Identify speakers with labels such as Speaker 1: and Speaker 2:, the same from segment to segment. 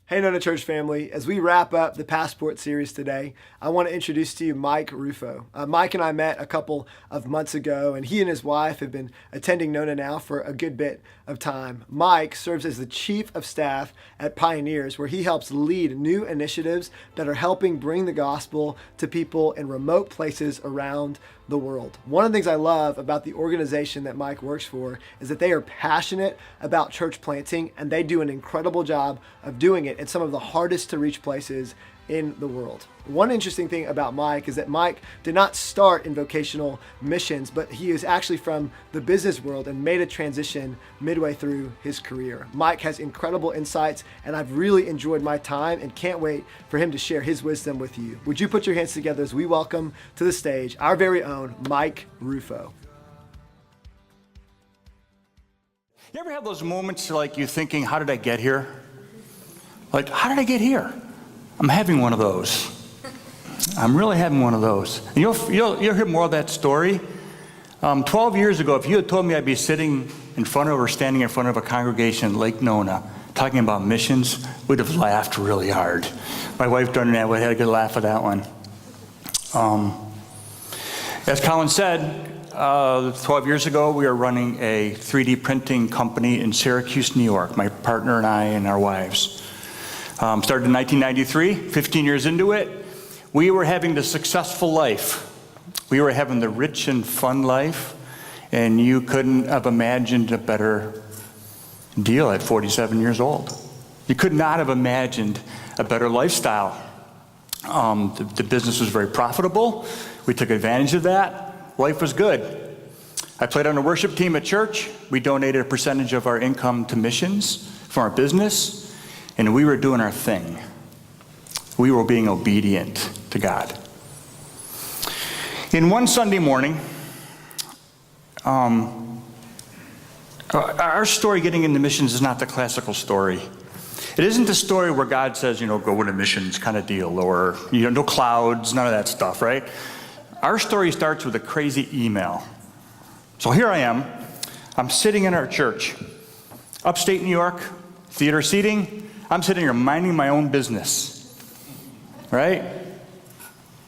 Speaker 1: Hey, Nona Church family. As we wrap up the Passport series today, I want to introduce to you Mike Rufo. Mike and I met a couple of months ago, and he and his wife have been attending Nona now for a good bit of time. Mike serves as the Chief of Staff at Pioneers, where he helps lead new initiatives that are helping bring the gospel to people in remote places around the world. One of the things I love about the organization that Mike works for is that they are passionate about church planting, and they do an incredible job of doing it in some of the hardest to reach places in the world. One interesting thing about Mike is that Mike did not start in vocational missions, but he is actually from the business world and made a transition midway through his career. Mike has incredible insights, and I've really enjoyed my time and can't wait for him to share his wisdom with you. Would you put your hands together as we welcome to the stage our very own Mike Rufo.
Speaker 2: You ever have those moments like you're thinking, how did I get here? Like, how did I get here? I'm having one of those. I'm really having one of those. And you'll hear more of that story. 12 years ago, if you had told me I'd be sitting in front of or standing in front of a congregation in Lake Nona talking about missions, we'd have laughed really hard. My wife done that, we had a good laugh at that one. As Colin said, 12 years ago, we were running a 3D printing company in Syracuse, New York, my partner and I and our wives. Started in 1993, 15 years into it. We were having the successful life. We were having the rich and fun life, and you couldn't have imagined a better deal at 47 years old. You could not have imagined a better lifestyle. The business was very profitable. We took advantage of that. Life was good. I played on a worship team at church. We donated a percentage of our income to missions from our business. And we were doing our thing. We were being obedient to God. In one Sunday morning, our story getting into missions is not the classical story. It isn't the story where God says, go into missions kind of deal, or, no clouds, none of that stuff, right? Our story starts with a crazy email. So here I am. I'm sitting in our church, upstate New York, theater seating. I'm sitting here minding my own business, right?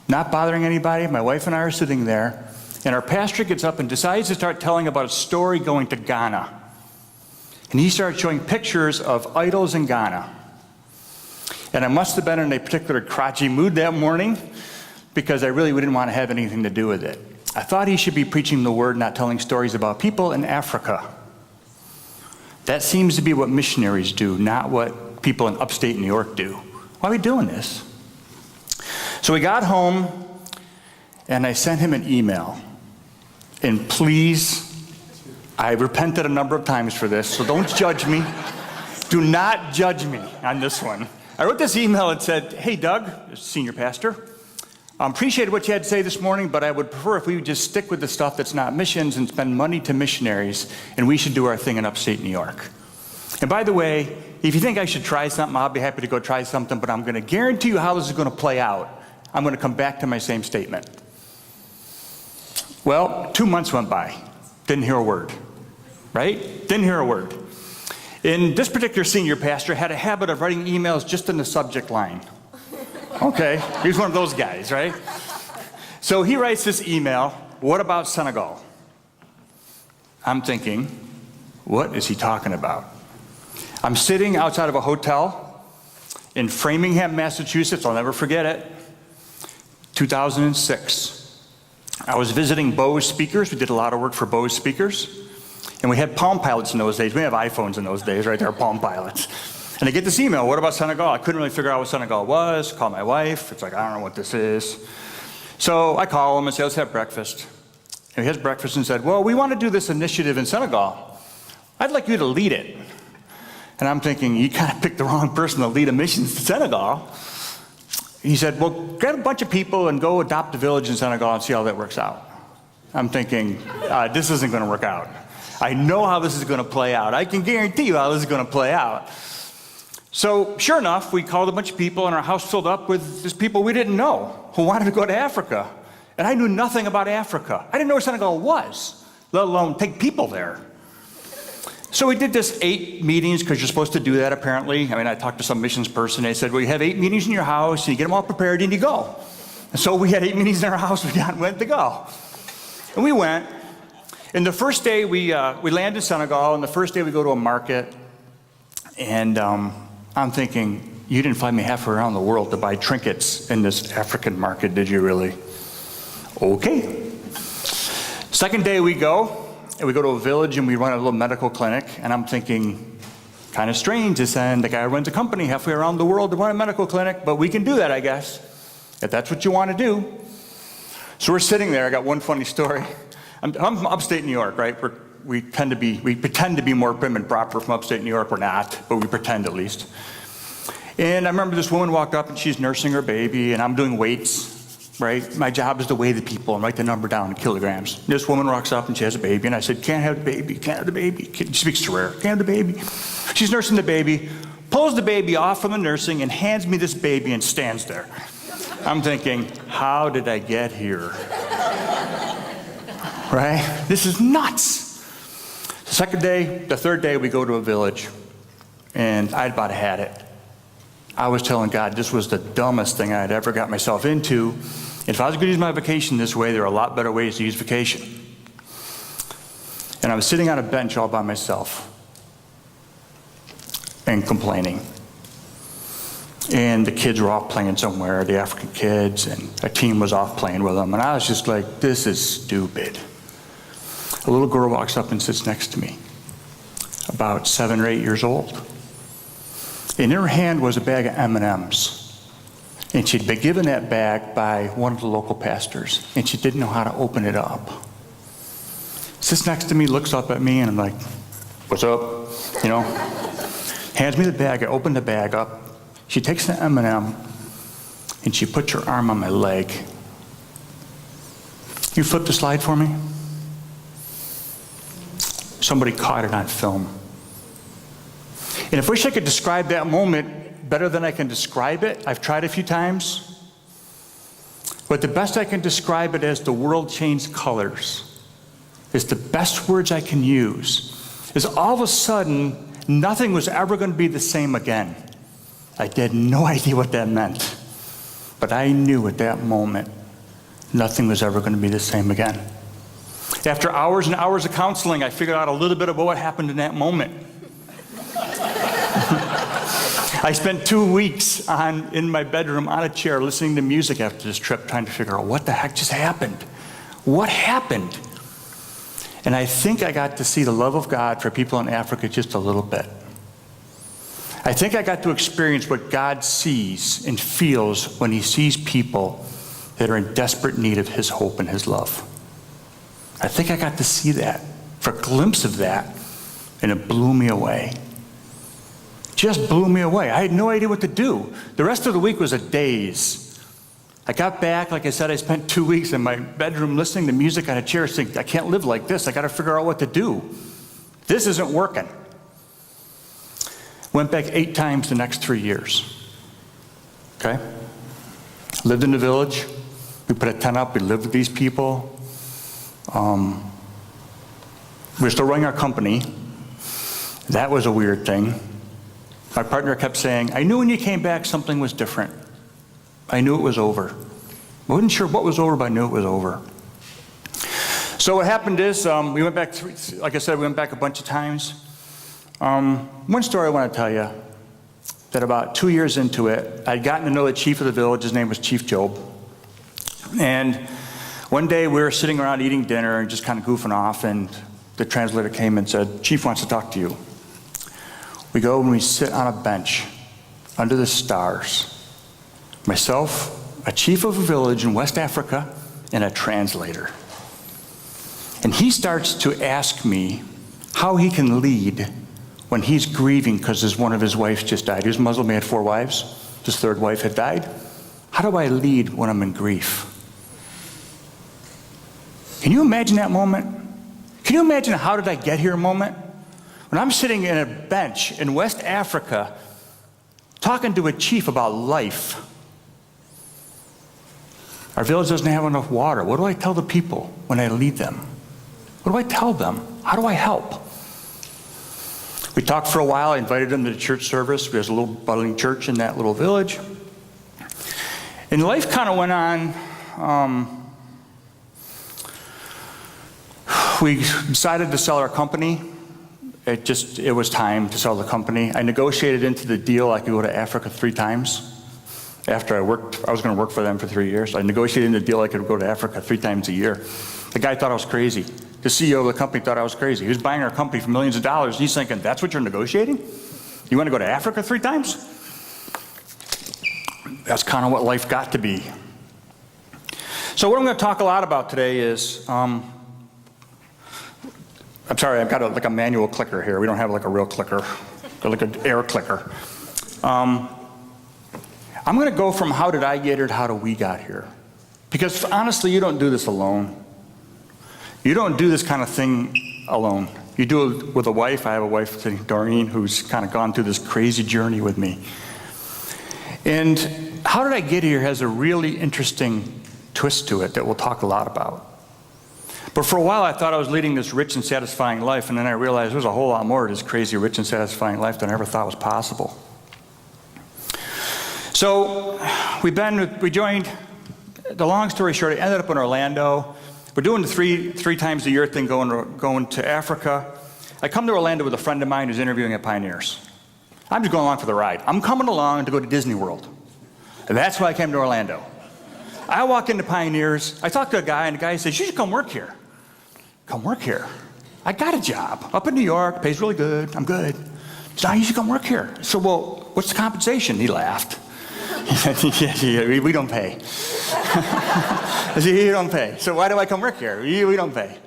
Speaker 2: Not bothering anybody. My wife and I are sitting there, and our pastor gets up and decides to start telling about a story going to Ghana. And he started showing pictures of idols in Ghana. And I must have been in a particular crotchety mood that morning because I really didn't want to have anything to do with it. I thought he should be preaching the word, not telling stories about people in Africa. That seems to be what missionaries do, not what people in upstate New York do. Why are we doing this? So we got home, and I sent him an email. And please, I repented a number of times for this, so don't judge me. Do not judge me on this one. I wrote this email and said, hey, Doug, senior pastor, I appreciated what you had to say this morning, but I would prefer if we would just stick with the stuff that's not missions and spend money to missionaries, and we should do our thing in upstate New York. And by the way, if you think I should try something, I'll be happy to go try something, but I'm going to guarantee you how this is going to play out. I'm going to come back to my same statement. Well, 2 months went by. Didn't hear a word. Right? Didn't hear a word. And this particular senior pastor had a habit of writing emails just in the subject line. Okay, he's one of those guys, right? So he writes this email, what about Senegal? I'm thinking, what is he talking about? I'm sitting outside of a hotel in Framingham, Massachusetts. I'll never forget it. 2006. I was visiting Bose speakers. We did a lot of work for Bose speakers. And we had Palm Pilots in those days. We didn't have iPhones in those days, right? They were Palm Pilots. And I get this email, what about Senegal? I couldn't really figure out what Senegal was. Call my wife. It's like, I don't know what this is. So I call him and say, let's have breakfast. And he has breakfast and said, well, we want to do this initiative in Senegal. I'd like you to lead it. And I'm thinking, you kind of picked the wrong person to lead a mission to Senegal. He said, well, get a bunch of people and go adopt a village in Senegal and see how that works out. I'm thinking, this isn't going to work out. I know how this is going to play out. I can guarantee you how this is going to play out. So sure enough, we called a bunch of people, and our house filled up with just people we didn't know who wanted to go to Africa. And I knew nothing about Africa. I didn't know where Senegal was, let alone take people there. So we did this 8 meetings, because you're supposed to do that apparently. I mean, I talked to some missions person, they said, well, you have 8 meetings in your house, and you get them all prepared, and you go. And so we had 8 meetings in our house, we went to go. And we went, and the first day we land in Senegal, and the first day we go to a market, and I'm thinking, you didn't fly me halfway around the world to buy trinkets in this African market, did you really? Okay. Second day we go, and we go to a village and we run a little medical clinic, and I'm thinking, kind of strange to send the guy who runs a company halfway around the world to run a medical clinic, but we can do that, I guess, if that's what you want to do. So we're sitting there. I got one funny story. I'm from upstate New York, right? We pretend to be more prim and proper from upstate New York. We're not, but we pretend at least. And I remember this woman walked up and she's nursing her baby, and I'm doing weights, right? My job is to weigh the people and write the number down in kilograms. This woman walks up and she has a baby, and I said, can't have the baby, can't have the baby. She speaks to her, can't have the baby. She's nursing the baby, pulls the baby off from the nursing and hands me this baby and stands there. I'm thinking, how did I get here? Right? This is nuts. The third day we go to a village, and I'd about had it. I was telling God this was the dumbest thing I'd ever got myself into. If I was going to use my vacation this way, there are a lot better ways to use vacation. And I was sitting on a bench all by myself and complaining. And the kids were off playing somewhere, the African kids, and a team was off playing with them. And I was just like, this is stupid. A little girl walks up and sits next to me, about 7 or 8 years old. And in her hand was a bag of M&Ms. And she'd been given that bag by one of the local pastors, and she didn't know how to open it up. Sits next to me, looks up at me, and I'm like, what's up? You know? Hands me the bag. I open the bag up. She takes the M&M, and she puts her arm on my leg. You flip the slide for me? Somebody caught it on film. And if I wish I could describe that moment better than I can describe it, I've tried a few times, but the best I can describe it as the world changed colors is the best words I can use, is all of a sudden, nothing was ever going to be the same again. I had no idea what that meant, but I knew at that moment, nothing was ever going to be the same again. After hours and hours of counseling, I figured out a little bit about what happened in that moment. I spent 2 weeks in my bedroom on a chair listening to music after this trip, trying to figure out what the heck just happened. What happened? And I think I got to see the love of God for people in Africa just a little bit. I think I got to experience what God sees and feels when he sees people that are in desperate need of his hope and his love. I think I got to see that, for a glimpse of that, and it blew me away. Just blew me away. I had no idea what to do. The rest of the week was a daze. I got back, like I said, I spent 2 weeks in my bedroom listening to music on a chair, thinking, I can't live like this. I got to figure out what to do. This isn't working. Went back 8 times the next 3 years. Okay? Lived in the village. We put a tent up. We lived with these people. We were still running our company. That was a weird thing. My partner kept saying, I knew when you came back something was different. I knew it was over. I wasn't sure what was over, but I knew it was over. So what happened is, we went back, like I said, we went back a bunch of times. One story I want to tell you, that about 2 years into it, I'd gotten to know the chief of the village. His name was Chief Job. And one day we were sitting around eating dinner and just kind of goofing off, and the translator came and said, Chief wants to talk to you. We go and we sit on a bench under the stars. Myself, a chief of a village in West Africa, and a translator. And he starts to ask me how he can lead when he's grieving because one of his wives just died. He was Muslim, he had 4 wives. His 3rd wife had died. How do I lead when I'm in grief? Can you imagine that moment? Can you imagine a how did I get here moment? When I'm sitting in a bench in West Africa talking to a chief about life. Our village doesn't have enough water. What do I tell the people when I lead them? What do I tell them? How do I help? We talked for a while. I invited him to the church service. There's a little budding church in that little village. And life kind of went on. We decided to sell our company. It was time to sell the company. I negotiated into the deal I could go to Africa 3 times. After I was going to work for them for 3 years. I negotiated in the deal I could go to Africa 3 times a year. The guy thought I was crazy. The CEO of the company thought I was crazy. He was buying our company for millions of dollars. And he's thinking, that's what you're negotiating? You want to go to Africa 3 times? That's kind of what life got to be. So what I'm going to talk a lot about today is, I'm sorry, I've got like a manual clicker here. We don't have like a real clicker, like an air clicker. I'm going to go from how did I get here to how do we got here. Because honestly, you don't do this alone. You don't do this kind of thing alone. You do it with a wife. I have a wife, Doreen, who's kind of gone through this crazy journey with me. And how did I get here has a really interesting twist to it that we'll talk a lot about. But for a while, I thought I was leading this rich and satisfying life, and then I realized there's a whole lot more to this crazy, rich and satisfying life than I ever thought was possible. So we joined, the long story short, I ended up in Orlando. We're doing the three times a year thing, going to Africa. I come to Orlando with a friend of mine who's interviewing at Pioneers. I'm just going along for the ride. I'm coming along to go to Disney World. And that's why I came to Orlando. I walk into Pioneers, I talk to a guy, and the guy says, you should come work here. Come work here. I got a job up in New York, pays really good, I'm good. So you should come work here. So, well, what's the compensation? He laughed. He said, yeah, we don't pay. I said, you don't pay. So why do I come work here? We don't pay.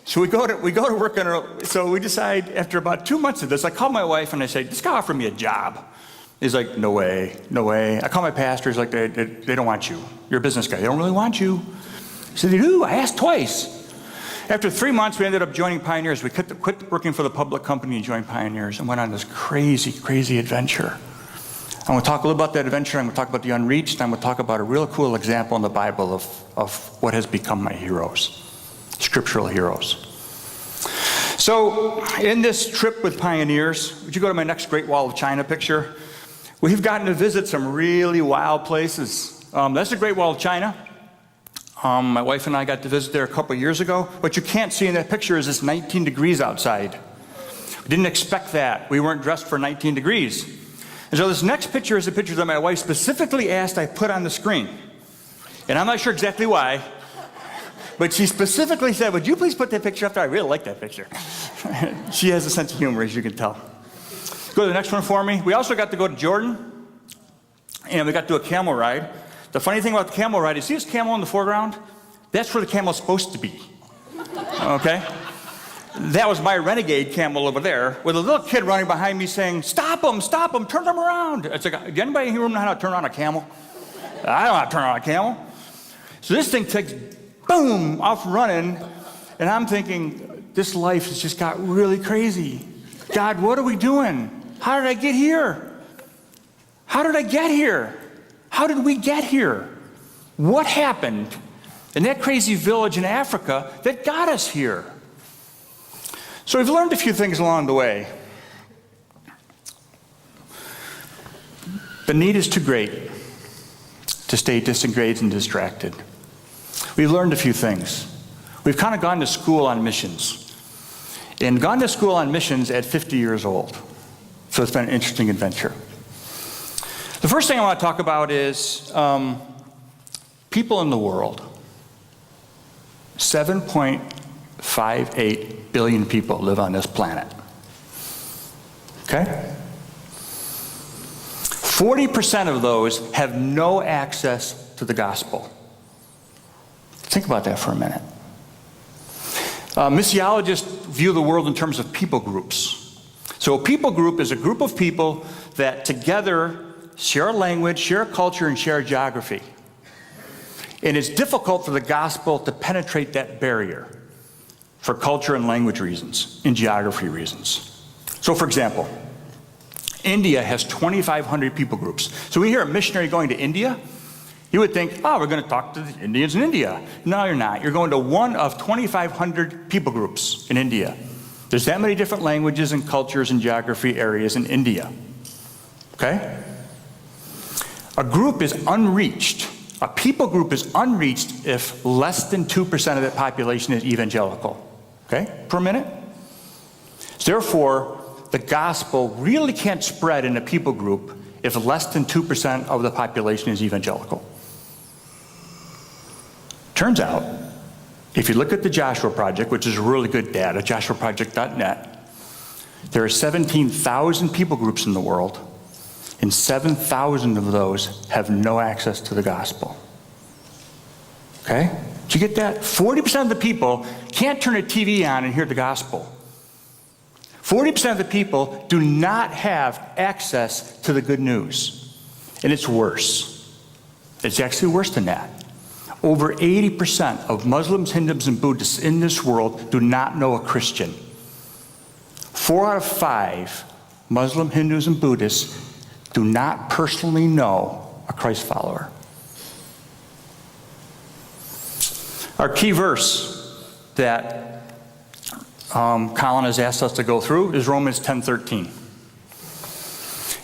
Speaker 2: So we go to work so we decide after about 2 months of this, I call my wife and I say, this guy offered me a job. He's like, no way, no way. I call my pastor, he's like, they don't want you. You're a business guy, they don't really want you. He said, they do, I asked twice. After 3 months, we ended up joining Pioneers. We quit working for the public company and joined Pioneers and went on this crazy, crazy adventure. I'm going to talk a little about that adventure. I'm going to talk about the unreached. And I'm going to talk about a real cool example in the Bible of what has become my heroes, scriptural heroes. So in this trip with Pioneers, would you go to my next Great Wall of China picture? We've gotten to visit some really wild places. That's the Great Wall of China. My wife and I got to visit there a couple years ago. What you can't see in that picture is it's 19 degrees outside. We didn't expect that. We weren't dressed for 19 degrees. And so this next picture is a picture that my wife specifically asked I put on the screen. And I'm not sure exactly why, but she specifically said, would you please put that picture up there? I really like that picture. She has a sense of humor, as you can tell. Go to the next one for me. We also got to go to Jordan, and we got to do a camel ride. The funny thing about the camel ride, you see this camel in the foreground? That's where the camel's supposed to be, okay? That was my renegade camel over there, with a little kid running behind me saying, stop him, turn him around. It's like, did anybody in here know how to turn on a camel? I don't know how to turn on a camel. So this thing takes, boom, off running, and I'm thinking, this life has just got really crazy. God, what are we doing? How did I get here? How did I get here? How did we get here? What happened in that crazy village in Africa that got us here? So we've learned a few things along the way. The need is too great to stay disengaged and distracted. We've learned a few things. We've kind of gone to school on missions. And gone to school on missions at 50 years old. So it's been an interesting adventure. The first thing I want to talk about is people in the world. 7.58 billion people live on this planet. Okay? 40% of those have no access to the gospel. Think about that for a minute. Missiologists view the world in terms of people groups. So a people group is a group of people that together share a language, share a culture, and share a geography. And it's difficult for the gospel to penetrate that barrier for culture and language reasons, and geography reasons. So for example, India has 2,500 people groups. So when you hear a missionary going to India, you would think, oh, we're going to talk to the Indians in India. No, you're not. You're going to one of 2,500 people groups in India. There's that many different languages and cultures and geography areas in India. Okay? A group is unreached. A people group is unreached if less than 2% of that population is evangelical. Okay? For a minute. Therefore, the gospel really can't spread in a people group if less than 2% of the population is evangelical. Turns out, if you look at the Joshua Project, which is really good data, joshuaproject.net, there are 17,000 people groups in the world, and 7,000 of those have no access to the gospel. Okay? Did you get that? 40% of the people can't turn a TV on and hear the gospel. 40% of the people do not have access to the good news. And it's worse. It's actually worse than that. Over 80% of Muslims, Hindus, and Buddhists in this world do not know a Christian. 4 out of 5 Muslim, Hindus, and Buddhists do not personally know a Christ follower. Our key verse that Colin has asked us to go through is Romans 10:13.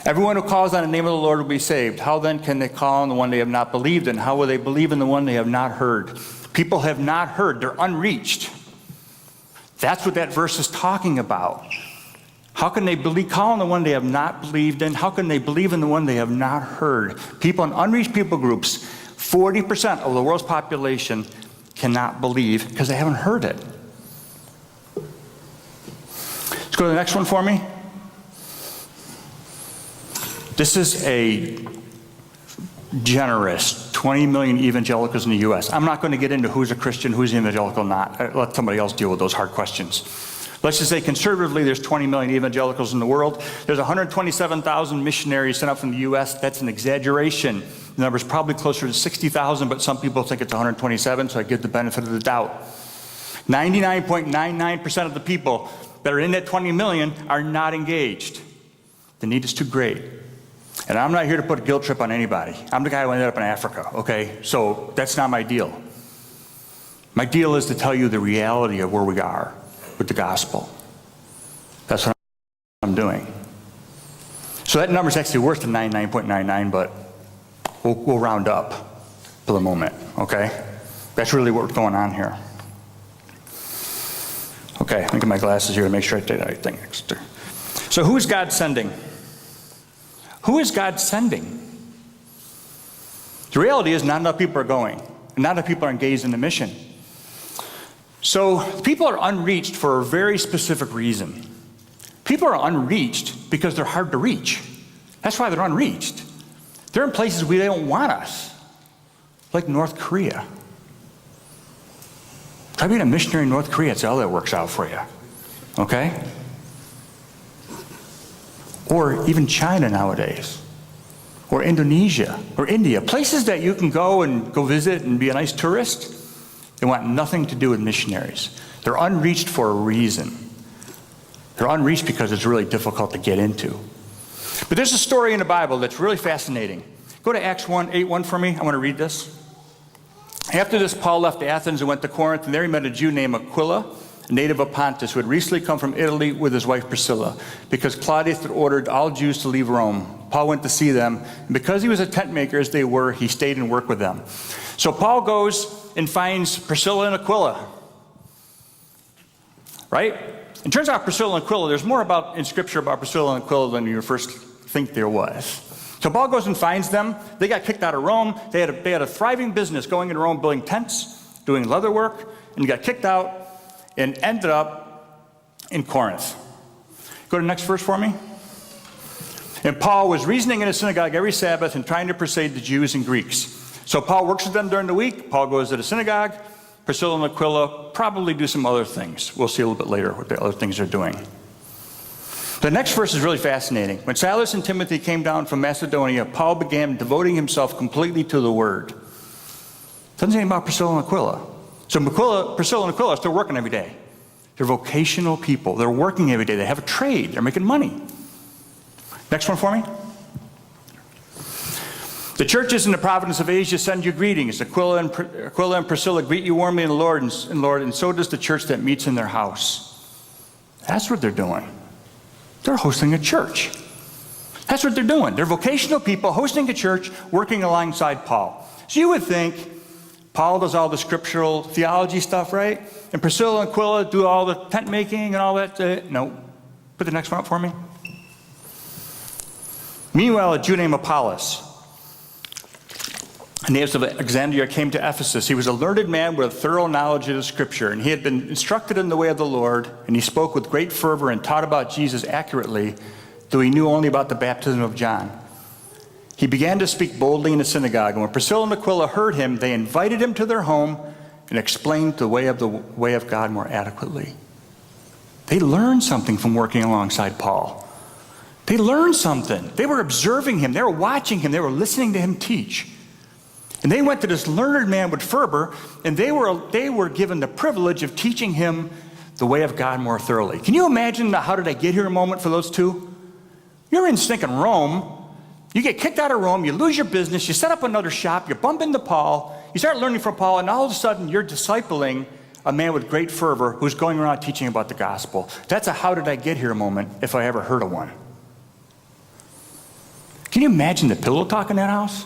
Speaker 2: Everyone who calls on the name of the Lord will be saved. How then can they call on the one they have not believed? And how will they believe in the one they have not heard? People have not heard. They're unreached. That's what that verse is talking about. How can they call on the one they have not believed in? How can they believe in the one they have not heard? People in unreached people groups, 40% of the world's population cannot believe because they haven't heard it. Let's go to the next one for me. This is a generous 20 million evangelicals in the U.S. I'm not going to get into who's a Christian, who's evangelical, not. Let somebody else deal with those hard questions. Let's just say conservatively there's 20 million evangelicals in the world. There's 127,000 missionaries sent out from the U.S. That's an exaggeration. The number's probably closer to 60,000, but some people think it's 127, so I give the benefit of the doubt. 99.99% of the people that are in that 20 million are not engaged. The need is too great. And I'm not here to put a guilt trip on anybody. I'm the guy who ended up in Africa, okay? So that's not my deal. My deal is to tell you the reality of where we are with the gospel. That's what I'm doing. So that number is actually worse than 99.99, but we'll round up for the moment, okay? That's really what's going on here. Okay, let me get my glasses here to make sure I did the right thing. So who is God sending? Who is God sending? The reality is not enough people are going, and not enough people are engaged in the mission. So people are unreached for a very specific reason. People are unreached because they're hard to reach. That's why they're unreached. They're in places where they don't want us, like North Korea. Try being a missionary in North Korea, it's how that works out for you, okay? Or even China nowadays, or Indonesia, or India, places that you can go visit and be a nice tourist. They want nothing to do with missionaries. They're unreached for a reason. They're unreached because it's really difficult to get into. But there's a story in the Bible that's really fascinating. Go to Acts 1:8-1 for me. I want to read this. After this, Paul left Athens and went to Corinth, and there he met a Jew named Aquila, a native of Pontus, who had recently come from Italy with his wife Priscilla, because Claudius had ordered all Jews to leave Rome. Paul went to see them, and because he was a tent maker as they were, he stayed and worked with them. So Paul goes and finds Priscilla and Aquila, right? It turns out Priscilla and Aquila, there's more in Scripture about Priscilla and Aquila than you first think there was. So Paul goes and finds them. They got kicked out of Rome. They had a thriving business going in Rome, building tents, doing leather work, and got kicked out and ended up in Corinth. Go to the next verse for me. And Paul was reasoning in a synagogue every Sabbath and trying to persuade the Jews and Greeks. So Paul works with them during the week. Paul goes to the synagogue. Priscilla and Aquila probably do some other things. We'll see a little bit later what the other things they're doing. The next verse is really fascinating. When Silas and Timothy came down from Macedonia, Paul began devoting himself completely to the word. Doesn't say anything about Priscilla and Aquila. So Priscilla and Aquila are still working every day. They're vocational people. They're working every day. They have a trade. They're making money. Next one for me. The churches in the province of Asia send you greetings. Aquila and Priscilla greet you warmly in the Lord, and so does the church that meets in their house. That's what they're doing. They're hosting a church. That's what they're doing. They're vocational people hosting a church, working alongside Paul. So you would think Paul does all the scriptural theology stuff, right? And Priscilla and Aquila do all the tent making and all that. No. Put the next one up for me. Meanwhile, a Jew named Apollos, a native of Alexandria, came to Ephesus. He was a learned man with a thorough knowledge of the scripture, and he had been instructed in the way of the Lord, and he spoke with great fervor and taught about Jesus accurately, though he knew only about the baptism of John. He began to speak boldly in the synagogue, and when Priscilla and Aquila heard him, they invited him to their home and explained the way of God more adequately. They learned something from working alongside Paul. They learned something. They were observing him. They were watching him. They were listening to him teach. And they went to this learned man with fervor, and they were given the privilege of teaching him the way of God more thoroughly. Can you imagine the how did I get here moment for those two? You're in stinking Rome. You get kicked out of Rome, you lose your business, you set up another shop, you bump into Paul, you start learning from Paul, and all of a sudden you're discipling a man with great fervor who's going around teaching about the gospel. That's a how did I get here moment if I ever heard of one. Can you imagine the pillow talk in that house?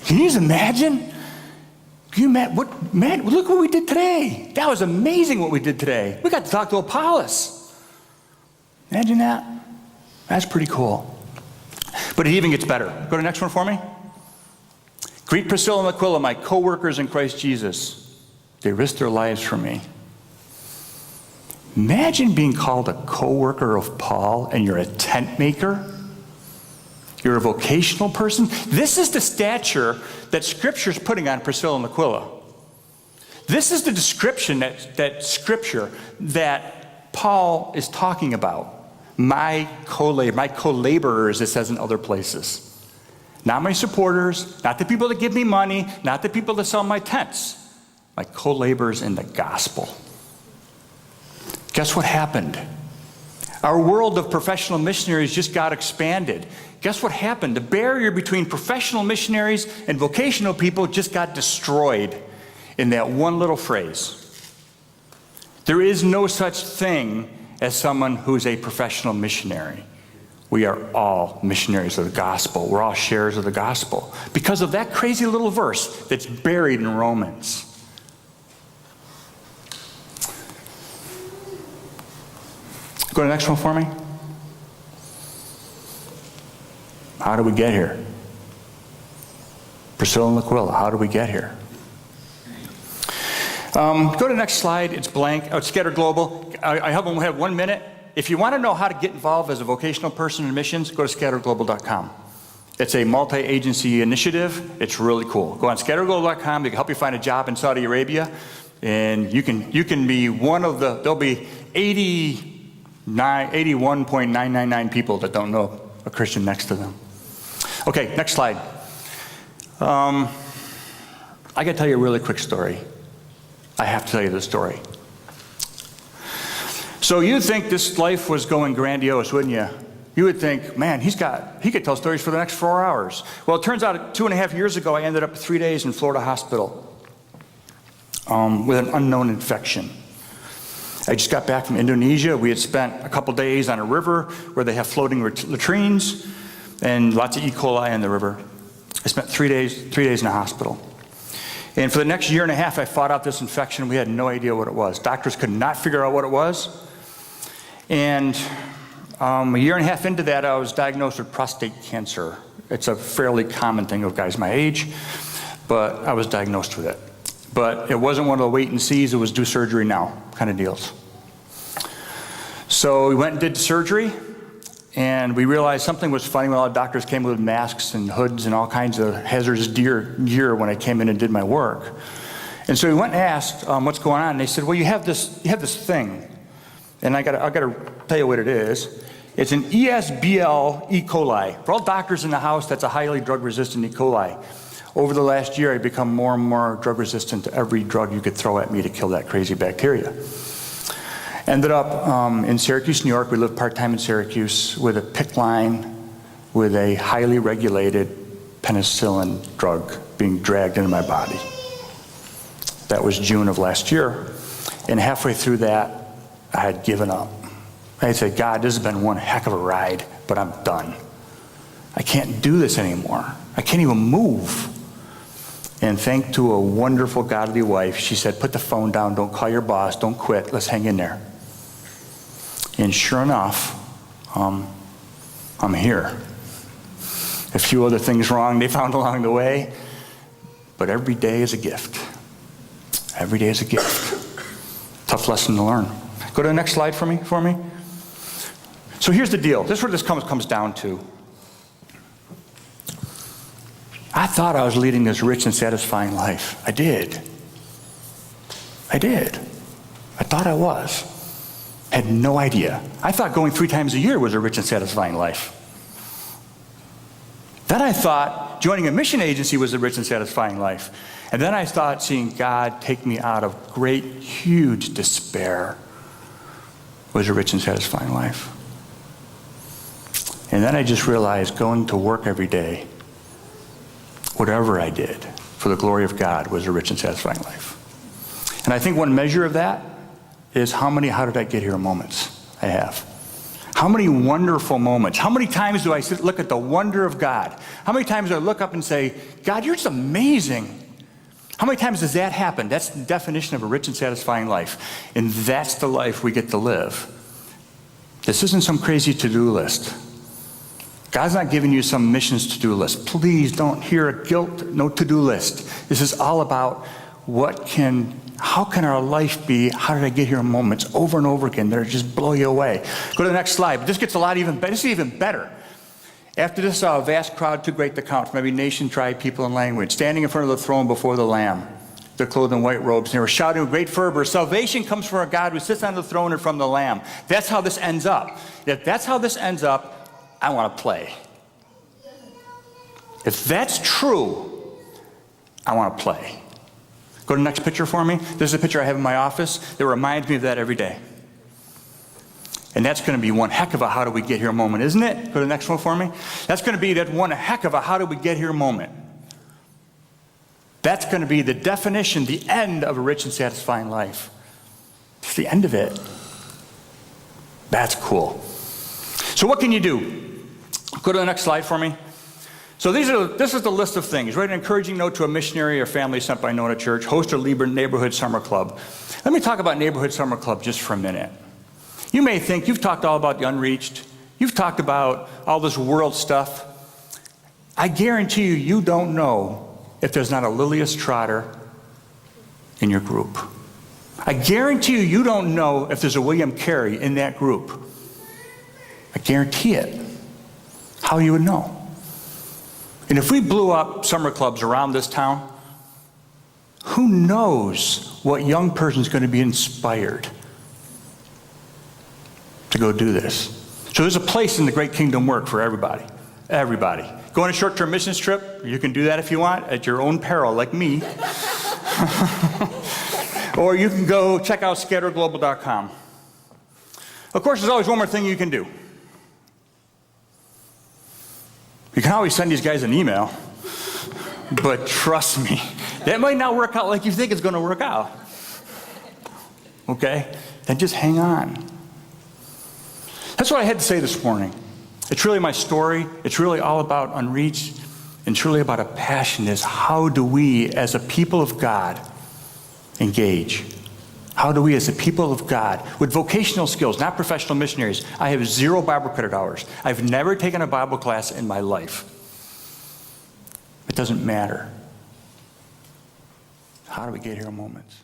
Speaker 2: Can you just imagine? Look what we did today. That was amazing what we did today. We got to talk to Apollos. Imagine that. That's pretty cool. But it even gets better. Go to the next one for me. Greet Priscilla and Aquila, my co-workers in Christ Jesus. They risked their lives for me. Imagine being called a co-worker of Paul and you're a tent maker. You're a vocational person. This is the stature that Scripture is putting on Priscilla and Aquila. This is the description that Scripture that Paul is talking about. My co-laborers, it says in other places. Not my supporters, not the people that give me money, not the people that sell my tents. My co-laborers in the gospel. Guess what happened? Our world of professional missionaries just got expanded. Guess what happened? The barrier between professional missionaries and vocational people just got destroyed in that one little phrase. There is no such thing as someone who's a professional missionary. We are all missionaries of the gospel. We're all sharers of the gospel because of that crazy little verse that's buried in Romans. Go to the next one for me. How did we get here? Priscilla and Aquila, how did we get here? Go to the next slide. It's blank. Oh, it's Scatter Global. I have 1 minute. If you want to know how to get involved as a vocational person in missions, go to scatterglobal.com. It's a multi-agency initiative. It's really cool. Go on scatterglobal.com. They can help you find a job in Saudi Arabia. And you can be one of there'll be 81.999 people that don't know a Christian next to them. Okay, next slide. I got to tell you a really quick story. I have to tell you this story. So you'd think this life was going grandiose, wouldn't you? You would think, man, he could tell stories for the next 4 hours. Well, it turns out 2.5 years ago, I ended up 3 days in Florida hospital with an unknown infection. I just got back from Indonesia. We had spent a couple days on a river where they have floating latrines and lots of E. coli in the river. I spent 3 days in a hospital. And for the next 1.5 years, I fought out this infection. We had no idea what it was. Doctors could not figure out what it was. And 1.5 years into that, I was diagnosed with prostate cancer. It's a fairly common thing of guys my age, but I was diagnosed with it. But it wasn't one of the wait and sees, it was do surgery now kind of deals. So we went and did surgery, and we realized something was funny when all the doctors came with masks and hoods and all kinds of hazardous gear when I came in and did my work. And so we went and asked what's going on, and they said, well, you have this thing. And I got to tell you what it is. It's an ESBL E. coli. For all doctors in the house, that's a highly drug-resistant E. coli. Over the last year, I've become more and more drug-resistant to every drug you could throw at me to kill that crazy bacteria. Ended up in Syracuse, New York. We lived part-time in Syracuse with a PICC line with a highly regulated penicillin drug being dragged into my body. That was June of last year. And halfway through that, I had given up. I'd say, God, this has been one heck of a ride, but I'm done. I can't do this anymore. I can't even move. And thanks to a wonderful, godly wife, she said, put the phone down, don't call your boss, don't quit, let's hang in there. And sure enough, I'm here. A few other things wrong they found along the way, but every day is a gift. Every day is a gift. Tough lesson to learn. Go to the next slide for me. So here's the deal. This is what this comes down to. I thought I was leading this rich and satisfying life. I did. I thought I was. Had no idea. I thought going 3 times a year was a rich and satisfying life. Then I thought joining a mission agency was a rich and satisfying life. And then I thought seeing God take me out of great, huge despair was a rich and satisfying life. And then I just realized going to work every day, whatever I did for the glory of God, was a rich and satisfying life. And I think one measure of that is how did I get here moments I have. How many wonderful moments. How many times do I look at the wonder of God? How many times do I look up and say, God, you're just amazing. How many times does that happen? That's the definition of a rich and satisfying life. And that's the life we get to live. This isn't some crazy to-do list. God's not giving you some missions to-do list. Please don't hear a guilt, no to-do list. This is all about how can our life be, how did I get here moments over and over again that just blow you away. Go to the next slide. But this gets even better. This is even better. After this saw a vast crowd too great to count from every nation, tribe, people, and language, standing in front of the throne before the Lamb. They're clothed in white robes, and they were shouting with great fervor, salvation comes from our God who sits on the throne and from the Lamb. That's how this ends up. If that's how this ends up, I want to play. If that's true, I want to play. Go to the next picture for me. This is a picture I have in my office that reminds me of that every day. And that's going to be one heck of a how do we get here moment, isn't it? Go to the next one for me. That's going to be that one heck of a how do we get here moment. That's going to be the definition, the end of a rich and satisfying life. It's the end of it. That's cool. So what can you do? Go to the next slide for me. So this is the list of things. Write an encouraging note to a missionary or family sent by Nona Church. Host a neighborhood summer club. Let me talk about neighborhood summer club just for a minute. You may think you've talked all about the unreached. You've talked about all this world stuff. I guarantee you don't know if there's not a Lilius Trotter in your group. I guarantee you don't know if there's a William Carey in that group. I guarantee it. How you would know. And if we blew up summer clubs around this town, who knows what young person's going to be inspired to go do this. So there's a place in the Great Kingdom work for everybody. Everybody. Go on a short-term missions trip. You can do that if you want at your own peril, like me. Or you can go check out scatterglobal.com. Of course, there's always one more thing you can do. You can always send these guys an email, but trust me, that might not work out like you think it's going to work out. Okay? Then just hang on. That's what I had to say this morning. It's really my story. It's really all about unreached. And it's really about a passion is how do we as a people of God engage? How do we as a people of God with vocational skills, not professional missionaries? I have 0 Bible credit hours. I've never taken a Bible class in my life. It doesn't matter. How do we get here in moments?